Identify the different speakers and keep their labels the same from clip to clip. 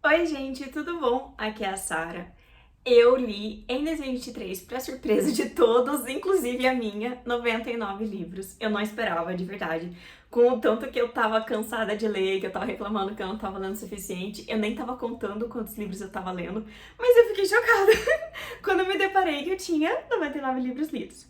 Speaker 1: Oi, gente, tudo bom? Aqui é a Sara. Eu li em 2023, para surpresa de todos, inclusive a minha, 99 livros. Eu não esperava, de verdade. Com o tanto que eu tava cansada de ler, que eu tava reclamando que eu não tava lendo o suficiente, eu nem tava contando quantos livros eu tava lendo, mas eu fiquei chocada quando eu me deparei que eu tinha 99 livros lidos.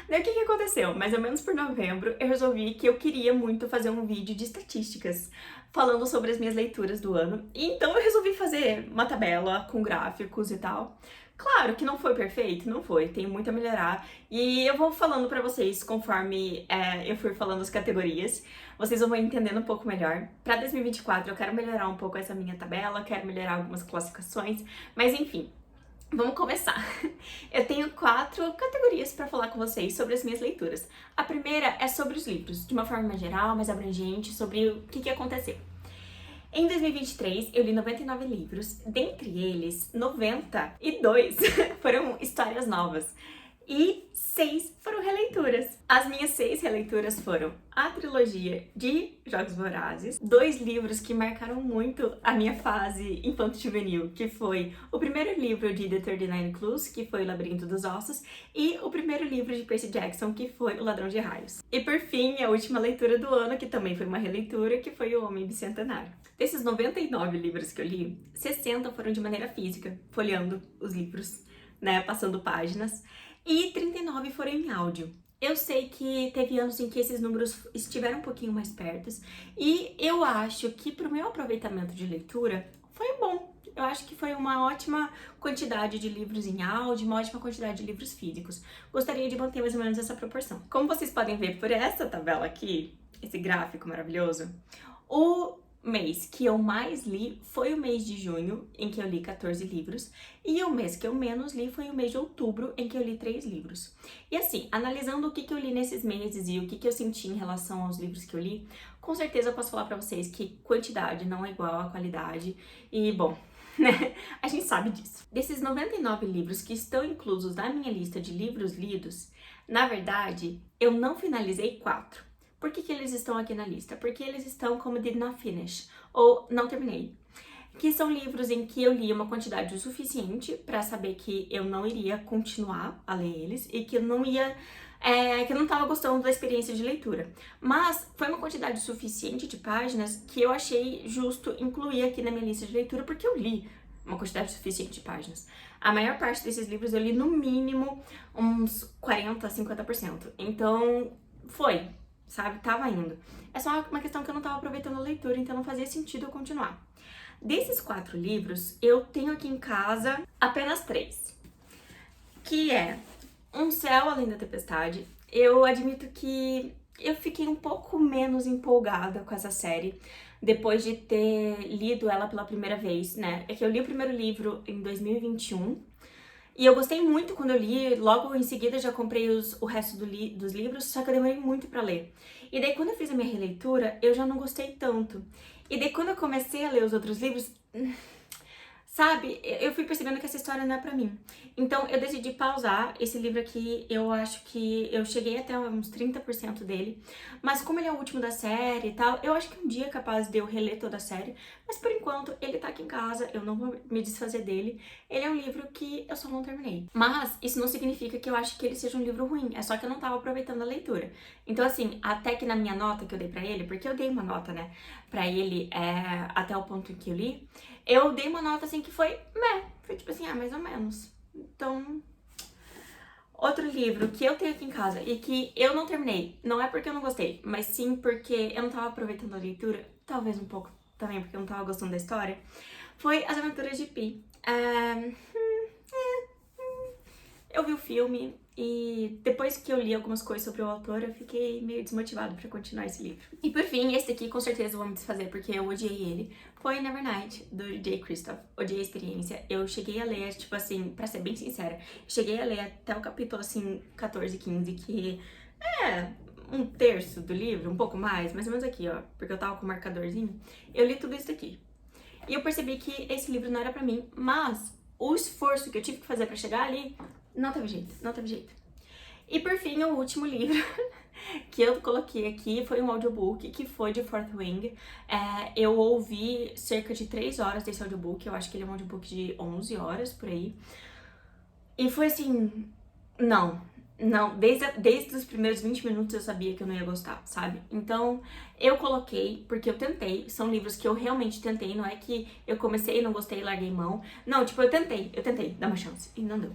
Speaker 1: Daí o que aconteceu? Mais ou menos por novembro, eu resolvi que eu queria muito fazer um vídeo de estatísticas falando sobre as minhas leituras do ano. E então eu resolvi fazer uma tabela com gráficos e tal. Claro que não foi perfeito, não foi, tem muito a melhorar. E eu vou falando pra vocês conforme eu for falando as categorias. Vocês vão entendendo um pouco melhor. Pra 2024 eu quero melhorar um pouco essa minha tabela, quero melhorar algumas classificações, mas enfim. Vamos começar. Eu tenho 4 categorias para falar com vocês sobre as minhas leituras. A primeira é sobre os livros, de uma forma mais geral, mais abrangente, sobre o que aconteceu. Em 2023, eu li 99 livros, dentre eles, 92 foram histórias novas e 6 foram releituras. As minhas 6 releituras foram a trilogia de Jogos Vorazes, 2 livros que marcaram muito a minha fase infanto-juvenil, que foi o primeiro livro de The 39 Clues, que foi O Labirinto dos Ossos, e o primeiro livro de Percy Jackson, que foi O Ladrão de Raios. E por fim, a última leitura do ano, que também foi uma releitura, que foi O Homem Bicentenário. Desses 99 livros que eu li, 60 foram de maneira física, folheando os livros, né, passando páginas, e 39 foram em áudio. Eu sei que teve anos em que esses números estiveram um pouquinho mais pertos, e eu acho que pro meu aproveitamento de leitura foi bom. Eu acho que foi uma ótima quantidade de livros em áudio, uma ótima quantidade de livros físicos. Gostaria de manter mais ou menos essa proporção. Como vocês podem ver por essa tabela aqui, esse gráfico maravilhoso, o mês que eu mais li foi o mês de junho, em que eu li 14 livros, e o mês que eu menos li foi o mês de outubro, em que eu li 3 livros. E assim, analisando o que eu li nesses meses e o que eu senti em relação aos livros que eu li, com certeza eu posso falar pra vocês que quantidade não é igual à qualidade, e bom, né, a gente sabe disso. Desses 99 livros que estão inclusos na minha lista de livros lidos, na verdade, eu não finalizei 4. Por que eles estão aqui na lista? Porque eles estão como did not finish, ou não terminei. Que são livros em que eu li uma quantidade o suficiente para saber que eu não iria continuar a ler eles e que eu não ia. Que eu não estava gostando da experiência de leitura. Mas foi uma quantidade suficiente de páginas que eu achei justo incluir aqui na minha lista de leitura, porque eu li uma quantidade suficiente de páginas. A maior parte desses livros eu li no mínimo uns 40, 50%. Então, foi, sabe? Tava indo. É só uma questão que eu não tava aproveitando a leitura, então não fazia sentido eu continuar. Desses 4 livros, eu tenho aqui em casa apenas 3, que é Um Céu Além da Tempestade. Eu admito que eu fiquei um pouco menos empolgada com essa série depois de ter lido ela pela primeira vez, né? É que eu li o primeiro livro em 2021 e eu gostei muito quando eu li, logo em seguida já comprei o resto dos livros, só que eu demorei muito pra ler. E daí quando eu fiz a minha releitura, eu já não gostei tanto. E daí quando eu comecei a ler os outros livros, sabe, eu fui percebendo que essa história não é pra mim. Então eu decidi pausar esse livro aqui, eu acho que eu cheguei até uns 30% dele, mas como ele é o último da série e tal, eu acho que um dia é capaz de eu reler toda a série, mas por enquanto ele tá aqui em casa, eu não vou me desfazer dele. Ele é um livro que eu só não terminei. Mas isso não significa que eu acho que ele seja um livro ruim, é só que eu não tava aproveitando a leitura. Então assim, até que na minha nota que eu dei pra ele, porque eu dei uma nota, né, pra ele até o ponto em que eu li, eu dei uma nota assim que foi foi tipo assim, mais ou menos. Então, outro livro que eu tenho aqui em casa e que eu não terminei, não é porque eu não gostei, mas sim porque eu não tava aproveitando a leitura, talvez um pouco também porque eu não tava gostando da história, foi As Aventuras de Pi. Eu vi o filme e depois que eu li algumas coisas sobre o autor, eu fiquei meio desmotivada pra continuar esse livro. E por fim, esse daqui com certeza eu vou me desfazer porque eu odiei ele. Foi Nevernight, do Jay Kristoff. Odiei a experiência. Eu cheguei a ler, tipo assim, pra ser bem sincera, cheguei a ler até o capítulo, assim, 14, 15, que é um terço do livro, um pouco mais ou menos aqui, ó, porque eu tava com o marcadorzinho. Eu li tudo isso daqui. E eu percebi que esse livro não era pra mim, mas o esforço que eu tive que fazer pra chegar ali, não teve jeito, não teve jeito. E por fim, o último livro que eu coloquei aqui foi um audiobook que foi de Fourth Wing. Eu ouvi cerca de 3 horas desse audiobook, eu acho que ele é um audiobook de 11 horas, por aí. E foi assim, não, desde os primeiros 20 minutos eu sabia que eu não ia gostar, sabe? Então, eu coloquei, porque eu tentei, são livros que eu realmente tentei, não é que eu comecei, não gostei e larguei mão. Não, tipo, eu tentei dar uma chance, e não deu,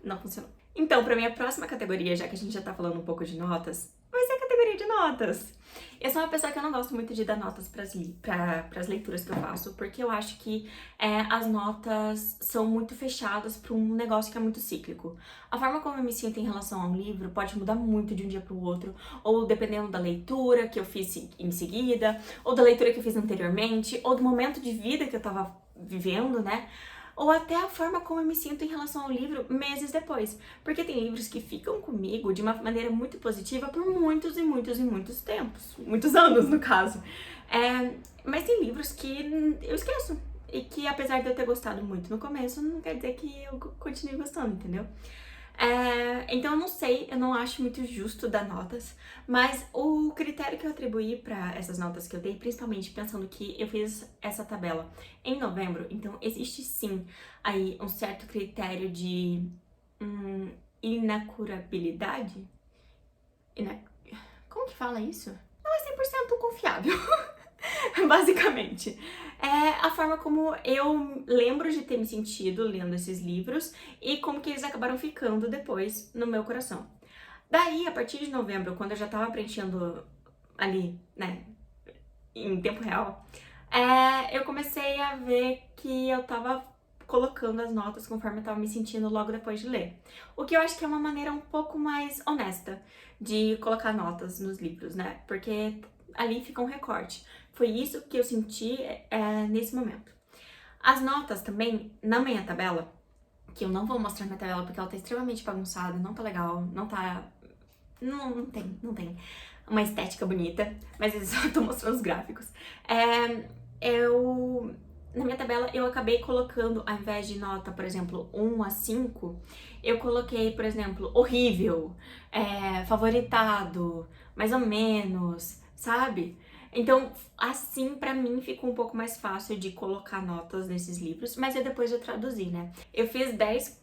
Speaker 1: não funcionou. Então, pra minha próxima categoria, já que a gente já tá falando um pouco de notas, vai ser a categoria de notas. Eu sou uma pessoa que eu não gosto muito de dar notas pras leituras que eu faço, porque eu acho que as notas são muito fechadas pra um negócio que é muito cíclico. A forma como eu me sinto em relação a um livro pode mudar muito de um dia pro outro, ou dependendo da leitura que eu fiz em seguida, ou da leitura que eu fiz anteriormente, ou do momento de vida que eu tava vivendo, né? Ou até a forma como eu me sinto em relação ao livro meses depois. Porque tem livros que ficam comigo de uma maneira muito positiva por muitos e muitos e muitos tempos. Muitos anos, no caso. Mas tem livros que eu esqueço. E que, apesar de eu ter gostado muito no começo, não quer dizer que eu continue gostando, entendeu? Então eu não sei, eu não acho muito justo dar notas, mas o critério que eu atribuí pra essas notas que eu dei, principalmente pensando que eu fiz essa tabela em novembro, então existe sim aí um certo critério de inacurabilidade? Como que fala isso? Não é 100% confiável. Basicamente. É a forma como eu lembro de ter me sentido lendo esses livros e como que eles acabaram ficando depois no meu coração. Daí, a partir de novembro, quando eu já tava preenchendo ali, né, em tempo real, eu comecei a ver que eu tava colocando as notas conforme eu tava me sentindo logo depois de ler. O que eu acho que é uma maneira um pouco mais honesta de colocar notas nos livros, né? Porque ali fica um recorte. Foi isso que eu senti nesse momento. As notas também, na minha tabela, que eu não vou mostrar minha tabela porque ela tá extremamente bagunçada, não tá legal, não tá... Não tem uma estética bonita, mas eu só tô mostrando os gráficos. Na minha tabela, eu acabei colocando, ao invés de nota, por exemplo, 1 a 5, eu coloquei, por exemplo, horrível, favoritado, mais ou menos, sabe? Então, assim, pra mim, ficou um pouco mais fácil de colocar notas nesses livros, mas depois eu traduzi, né? Eu fiz 10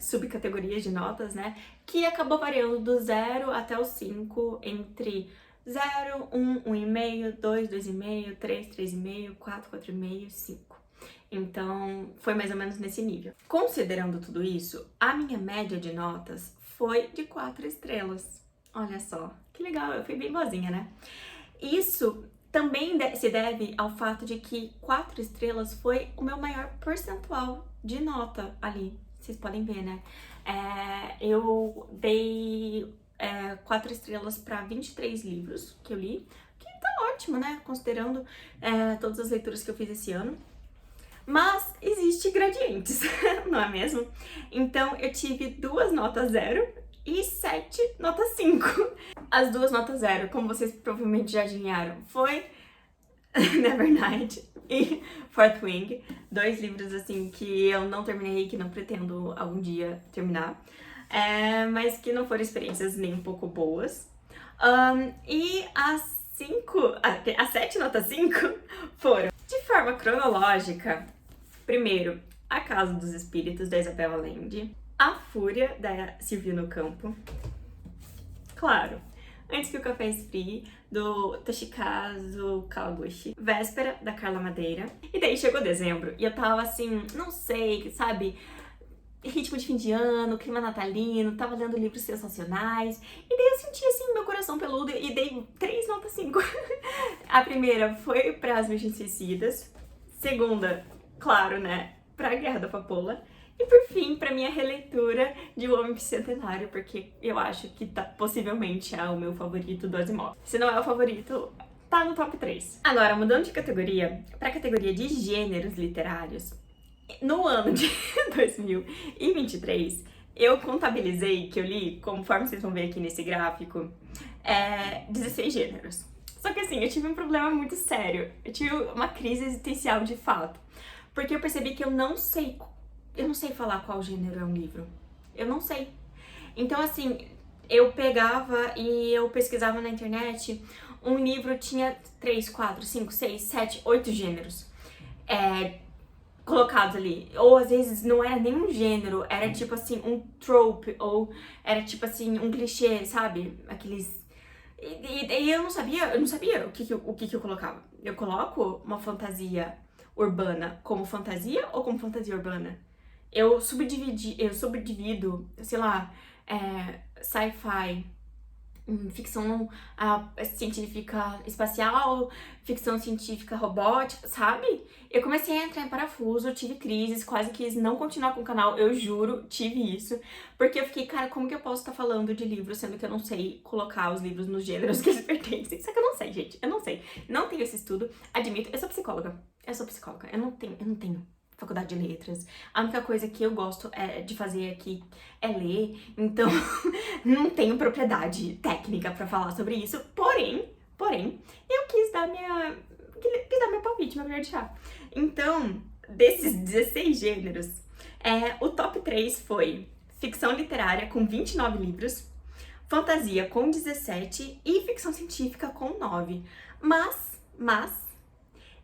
Speaker 1: subcategorias de notas, né? Que acabou variando do 0 até o 5, entre 0, 1, 1,5, 2, 2,5, 3, 3,5, 4, 4,5, 5. Então, foi mais ou menos nesse nível. Considerando tudo isso, a minha média de notas foi de 4 estrelas. Olha só, que legal, eu fui bem boazinha, né? Isso também se deve ao fato de que 4 estrelas foi o meu maior percentual de nota ali. Vocês podem ver, né? Eu dei 4 estrelas para 23 livros que eu li, que tá ótimo, né? Considerando todas as leituras que eu fiz esse ano. Mas existe gradientes, não é mesmo? Então eu tive 2 notas 0 e 7 notas 5. As 2 notas 0, como vocês provavelmente já adivinharam, foi Nevernight e Fourth Wing, 2 livros assim que eu não terminei e que não pretendo algum dia terminar, mas que não foram experiências nem um pouco boas. E as 7 notas 5 foram, de forma cronológica, primeiro, A Casa dos Espíritos, da Isabel Allende, A Fúria, da Silvia no Campo, claro, Antes que o Café Esfrie, do Toshikazu Kawaguchi, Véspera, da Carla Madeira. E daí chegou dezembro e eu tava assim, não sei, sabe, ritmo de fim de ano, clima natalino, tava lendo livros sensacionais. E daí eu senti assim, meu coração peludo e dei 3 notas 5. A primeira foi para As Virgens Suicidas. Segunda, claro, né, pra Guerra da Papoula. E por fim, pra minha releitura de O Homem Bicentenário, porque eu acho que possivelmente é o meu favorito do Asimov. Se não é o favorito, tá no top 3. Agora, mudando de categoria, pra categoria de gêneros literários, no ano de 2023, eu contabilizei que eu li, conforme vocês vão ver aqui nesse gráfico, 16 gêneros. Só que assim, eu tive um problema muito sério. Eu tive uma crise existencial de fato. Porque eu percebi que eu não sei falar qual gênero é um livro. Eu não sei. Então, assim, eu pegava e eu pesquisava na internet, um livro tinha 3, 4, 5, 6, 7, 8 gêneros colocados ali. Ou às vezes não era nenhum gênero, era tipo assim, um trope, ou era tipo assim, um clichê, sabe? Aqueles. E eu não sabia o que eu colocava. Eu coloco uma fantasia urbana como fantasia ou como fantasia urbana? Eu subdivido, sei lá, sci-fi, ficção científica espacial, ficção científica robótica, sabe? Eu comecei a entrar em parafuso, tive crises, quase quis não continuar com o canal, eu juro, tive isso. Porque eu fiquei, cara, como que eu posso estar falando de livros, sendo que eu não sei colocar os livros nos gêneros que eles pertencem? Só que eu não sei, gente, eu não sei. Não tenho esse estudo, admito, eu sou psicóloga, eu não tenho faculdade de letras. A única coisa que eu gosto de fazer aqui é ler, então não tenho propriedade técnica pra falar sobre isso. Porém, eu quis dar meu palpite, meu colher de chá. Então, desses 16 gêneros, o top 3 foi ficção literária com 29 livros, fantasia com 17 e ficção científica com 9. Mas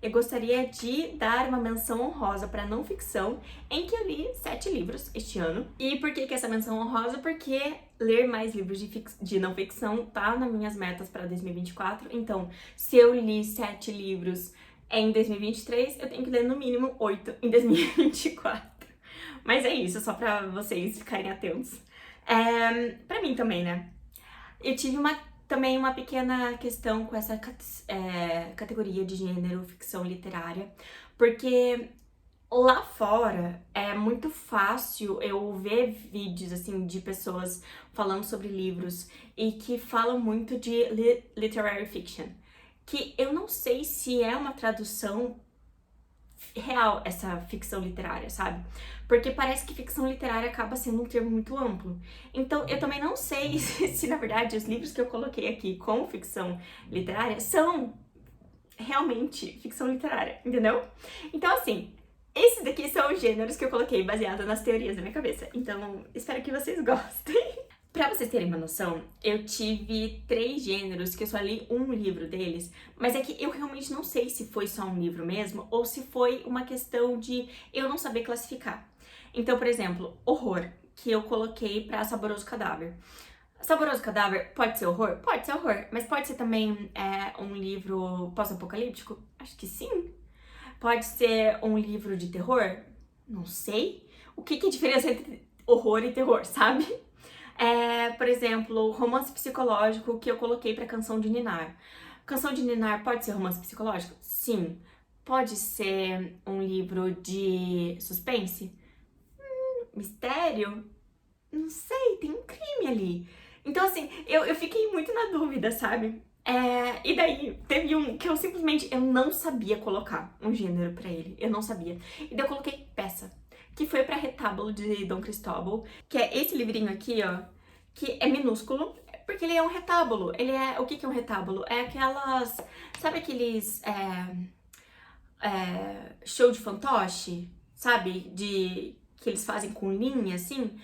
Speaker 1: eu gostaria de dar uma menção honrosa para não ficção, em que eu li 7 livros este ano. E por que essa menção honrosa? Porque ler mais livros de não ficção tá nas minhas metas para 2024. Então, se eu li 7 livros em 2023, eu tenho que ler no mínimo 8 em 2024. Mas é isso, só para vocês ficarem atentos. Para mim também, né? Eu tive também uma pequena questão com essa categoria de gênero, ficção literária, porque lá fora é muito fácil eu ver vídeos assim de pessoas falando sobre livros e que falam muito de literary fiction, que eu não sei se é uma tradução real essa ficção literária, sabe? Porque parece que ficção literária acaba sendo um termo muito amplo. Então, eu também não sei se na verdade os livros que eu coloquei aqui como ficção literária são realmente ficção literária, entendeu? Então, assim, esses daqui são os gêneros que eu coloquei baseado nas teorias da minha cabeça. Então, espero que vocês gostem. Pra vocês terem uma noção, eu tive 3 gêneros que eu só li um livro deles, mas é que eu realmente não sei se foi só um livro mesmo ou se foi uma questão de eu não saber classificar. Então, por exemplo, horror, que eu coloquei pra Saboroso Cadáver. Saboroso Cadáver pode ser horror? Pode ser horror, mas pode ser também um livro pós-apocalíptico? Acho que sim. Pode ser um livro de terror? Não sei. O que é a diferença entre horror e terror, sabe? Por exemplo, romance psicológico que eu coloquei pra Canção de Ninar. Canção de Ninar pode ser romance psicológico? Sim. Pode ser um livro de suspense? Mistério? Não sei, tem um crime ali. Então, assim, eu fiquei muito na dúvida, sabe? E daí, teve um que eu simplesmente eu não sabia colocar um gênero pra ele. Eu não sabia. E daí eu coloquei peça, que foi pra Retábulo de Dom Cristóvão, que é esse livrinho aqui, ó, que é minúsculo, porque ele é um retábulo. O que é um retábulo? É aquelas, sabe aqueles show de fantoche, sabe? Que eles fazem com linha, assim.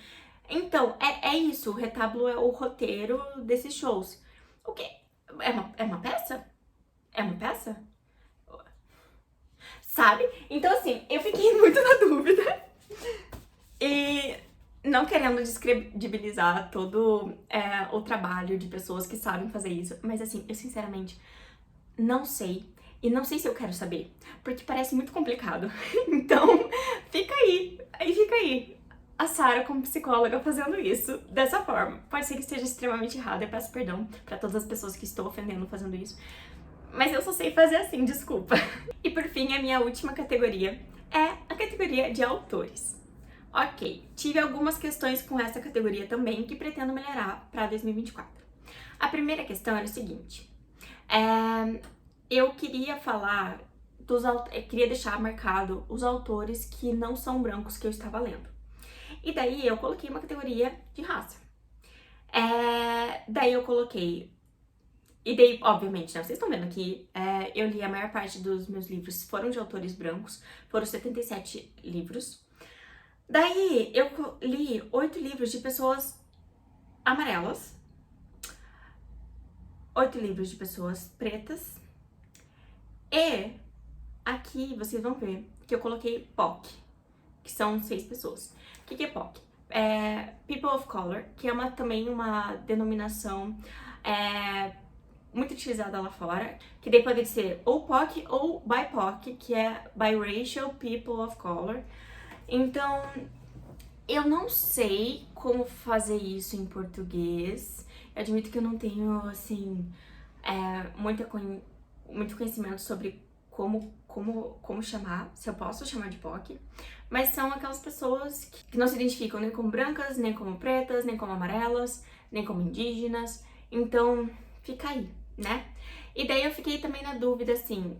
Speaker 1: Então, é isso, o retábulo é o roteiro desses shows. O quê? É uma peça? É uma peça? Sabe? Então, assim, eu fiquei muito na dúvida. E não querendo descredibilizar todo o trabalho de pessoas que sabem fazer isso, mas assim, eu sinceramente não sei. E não sei se eu quero saber, porque parece muito complicado. Então, fica aí. A Sarah como psicóloga fazendo isso dessa forma. Pode ser que esteja extremamente errado, eu peço perdão pra todas as pessoas que estou ofendendo fazendo isso. Mas eu só sei fazer assim, desculpa. E por fim, a minha última categoria é a categoria de autores. Ok, tive algumas questões com essa categoria também que pretendo melhorar para 2024. A primeira questão era o seguinte: eu queria queria deixar marcado os autores que não são brancos que eu estava lendo. E daí eu coloquei uma categoria de raça. Daí eu coloquei. E daí, obviamente, né, vocês estão vendo aqui, eu li a maior parte dos meus livros foram de autores brancos, foram 77 livros. Daí eu li 8 livros de pessoas amarelas 8 livros de pessoas pretas. E aqui vocês vão ver que eu coloquei POC, que são 6 pessoas. O que é POC? É People of Color, que é também uma denominação muito utilizada lá fora, que daí pode ser ou POC ou BIPOC, que é Biracial People of Color. Então, eu não sei como fazer isso em português. Eu admito que eu não tenho, assim, muito conhecimento sobre como chamar, se eu posso chamar de POC. Mas são aquelas pessoas que não se identificam nem como brancas, nem como pretas, nem como amarelas, nem como indígenas. Então, fica aí, né? E daí eu fiquei também na dúvida, assim,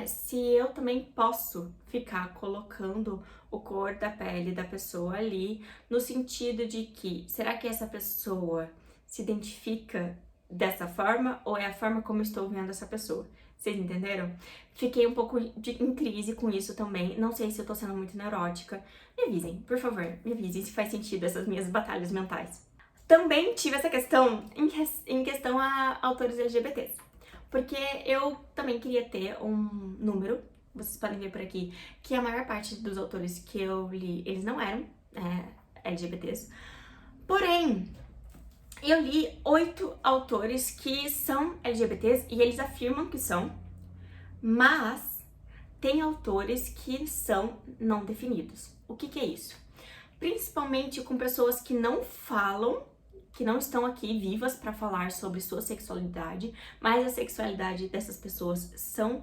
Speaker 1: se eu também posso ficar colocando o cor da pele da pessoa ali, no sentido de que, será que essa pessoa se identifica dessa forma ou é a forma como eu estou vendo essa pessoa? Vocês entenderam? Fiquei um pouco em crise com isso também. Não sei se eu tô sendo muito neurótica. Me avisem, por favor, me avisem se faz sentido essas minhas batalhas mentais. Também tive essa questão em questão a autores LGBTs. Porque eu também queria ter um número, vocês podem ver por aqui, que a maior parte dos autores que eu li, eles não eram LGBTs. Porém, eu li 8 autores que são LGBTs e eles afirmam que são, mas tem autores que são não definidos. O que é isso? Principalmente com pessoas que não falam, que não estão aqui vivas para falar sobre sua sexualidade, mas a sexualidade dessas pessoas são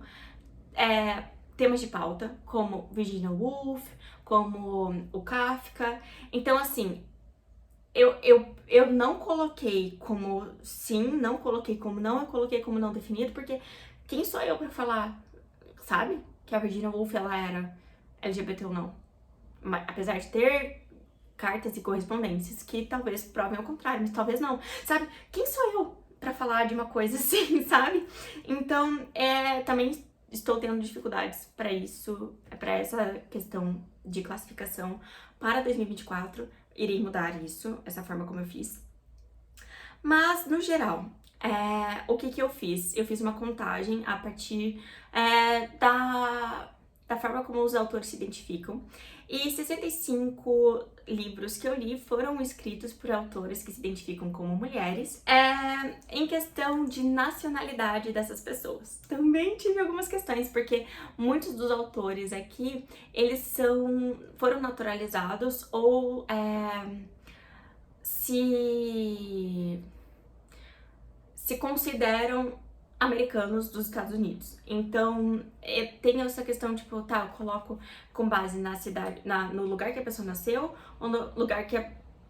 Speaker 1: temas de pauta, como Virginia Woolf, como o Kafka. Então, assim, eu não coloquei como sim, não coloquei como não, eu coloquei como não definido, porque quem sou eu pra falar, sabe? Que a Virginia Woolf, ela era LGBT ou não. Mas, apesar de ter cartas e correspondências que talvez provem o contrário, mas talvez não, sabe? Quem sou eu pra falar de uma coisa assim, sabe? Então, também estou tendo dificuldades para isso, para essa questão de classificação para 2024. Irei mudar isso, essa forma como eu fiz. Mas, no geral, o que eu fiz? Eu fiz uma contagem a partir da forma como os autores se identificam. E 65 livros que eu li foram escritos por autores que se identificam como mulheres, em questão de nacionalidade dessas pessoas. Também tive algumas questões, porque muitos dos autores aqui, eles foram naturalizados ou se consideram americanos dos Estados Unidos. Então, tem essa questão, tipo, tá, eu coloco com base na cidade, no lugar que a pessoa nasceu, ou no lugar que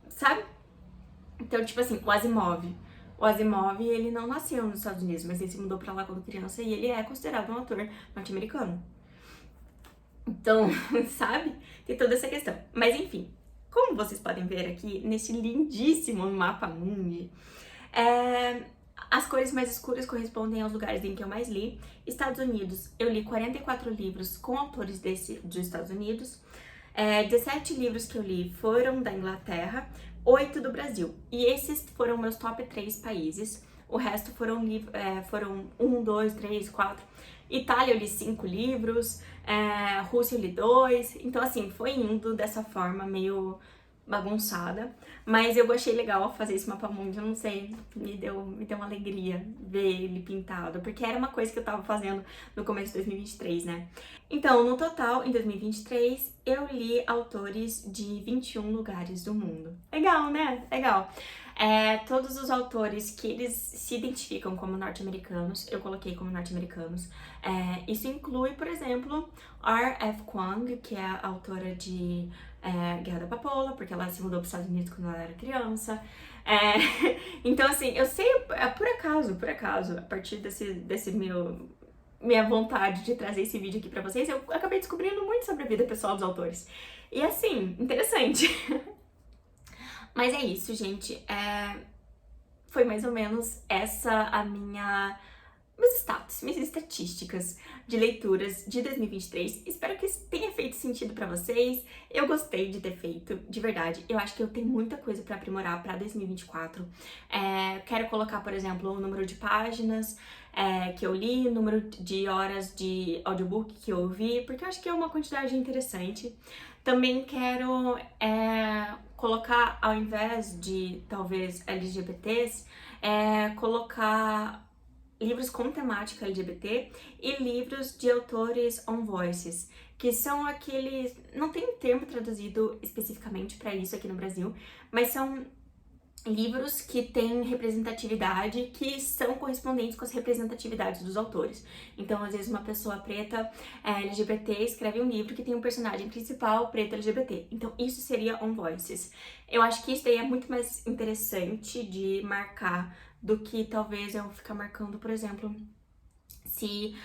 Speaker 1: sabe? Então, tipo assim, o Asimov. O Asimov, ele não nasceu nos Estados Unidos, mas ele se mudou pra lá quando criança e ele é considerado um autor norte-americano. Então, sabe? Tem toda essa questão. Mas, enfim, como vocês podem ver aqui, nesse lindíssimo mapa mundi, as cores mais escuras correspondem aos lugares em que eu mais li. Estados Unidos, eu li 44 livros com autores dos Estados Unidos. 17 livros que eu li foram da Inglaterra, 8 do Brasil. E esses foram meus top 3 países. O resto foram 1, 2, 3, 4. Itália eu li 5 livros, Rússia eu li 2. Então, assim, foi indo dessa forma meio bagunçada, mas eu achei legal fazer esse mapa mundi, eu não sei, me deu uma alegria ver ele pintado, porque era uma coisa que eu tava fazendo no começo de 2023, né? Então, no total, em 2023, eu li autores de 21 lugares do mundo. Legal, né? Legal. Todos os autores que eles se identificam como norte-americanos, eu coloquei como norte-americanos. Isso inclui, por exemplo, R.F. Kuang, que é a autora de Guerra da Papoula, porque ela se mudou para os Estados Unidos quando ela era criança. Então, assim, eu sei, por acaso, a partir desse minha vontade de trazer esse vídeo aqui pra vocês, eu acabei descobrindo muito sobre a vida pessoal dos autores. E assim, interessante. Mas é isso, gente. Foi mais ou menos essa a minha meus status, minhas estatísticas de leituras de 2023. Espero que isso tenha feito sentido pra vocês. Eu gostei de ter feito, de verdade. Eu acho que eu tenho muita coisa pra aprimorar pra 2024. Quero colocar, por exemplo, o número de páginas que eu li, número de horas de audiobook que eu ouvi, porque eu acho que é uma quantidade interessante. Também quero colocar, ao invés de talvez LGBTs, colocar livros com temática LGBT e livros de autores on voices, que são aqueles, não tem um termo traduzido especificamente para isso aqui no Brasil, mas são livros que têm representatividade, que são correspondentes com as representatividades dos autores. Então, às vezes, uma pessoa preta LGBT escreve um livro que tem um personagem principal preto LGBT. Então, isso seria On Voices. Eu acho que isso daí é muito mais interessante de marcar do que talvez eu ficar marcando, por exemplo, se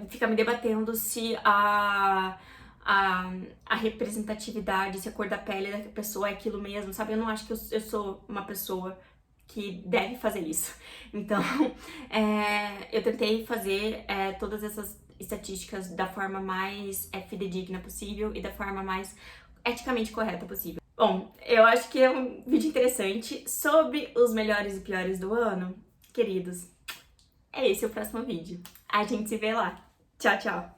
Speaker 1: ficar me debatendo se a representatividade, se a cor da pele da pessoa é aquilo mesmo, sabe? Eu não acho que eu sou uma pessoa que deve fazer isso. Então, eu tentei fazer todas essas estatísticas da forma mais fidedigna possível e da forma mais eticamente correta possível. Bom, eu acho que é um vídeo interessante sobre os melhores e piores do ano. Queridos, é esse o próximo vídeo. A gente se vê lá. Tchau, tchau!